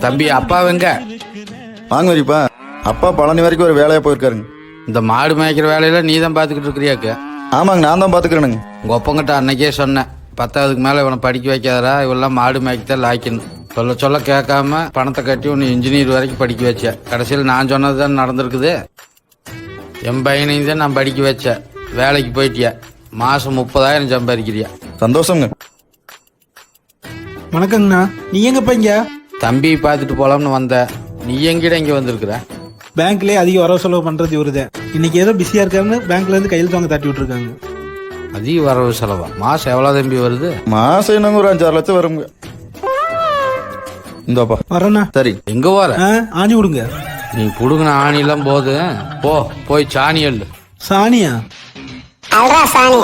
தம்பி அப்பா வெங்க வாங்க வரிப்பா. அப்பா பழனி வரைக்கும் ஒரு வேலையா போயிருக்காருங்க. இந்த மாடு மேய்க்கிற வேலையில நீ தான் பாத்துக்கிட்டு இருக்கிறியாக்கு? ஆமாங்க, நான் தான் பாத்துக்கிறேனுங்க. உங்க ஒப்பங்கிட்ட அன்னைக்கே சொன்னேன், 10வதுக்கு மேல இவனை படிக்க வைக்காதரா, இவெல்லாம் மாடு மேய்க்கத்தான் லாய்க்கணும். சொல்ல சொல்ல கேட்காம பணத்தை கட்டி ஒன்று இன்ஜினியர் வரைக்கும் படிக்க வச்சேன். கடைசியில் நான் சொன்னது தான் நடந்திருக்குது. என் பையனையும் தான் நான் படிக்க வச்சேன். வேலைக்கு போயிட்டியா, மாசம் 30,000 சம்பாதிக்கிறியா? சந்தோஷங்க. வணக்கங்கண்ணா, நீ எங்கப்பா இங்க? தம்பி பார்த்துட்டு போலாம்னு வந்த, நீ எங்கிட்ட இங்க வந்திருக்கிற? பேங்க்லயே அதிக வரவு செலவு பண்றது இவருதான். இன்னைக்கு ஏதோ பிஸியா இருக்காருன்னு பேங்க்ல இருந்து கையில் வாங்க தட்டி விட்டுருக்காங்க. அதிக வரவு செலவா? மாசம் எவ்வளவு தம்பி வருது? மாசம் என்னங்க ஒரு 5-6 லட்சம் வருங்க. இந்தாப்பா வரேண்ணா. சரி. எங்க வர? ஆணி விடுங்க. நீ புடுங்கின ஆணிலாம் போது, போய் சாணி எள்ளு. சாணியா? சாணி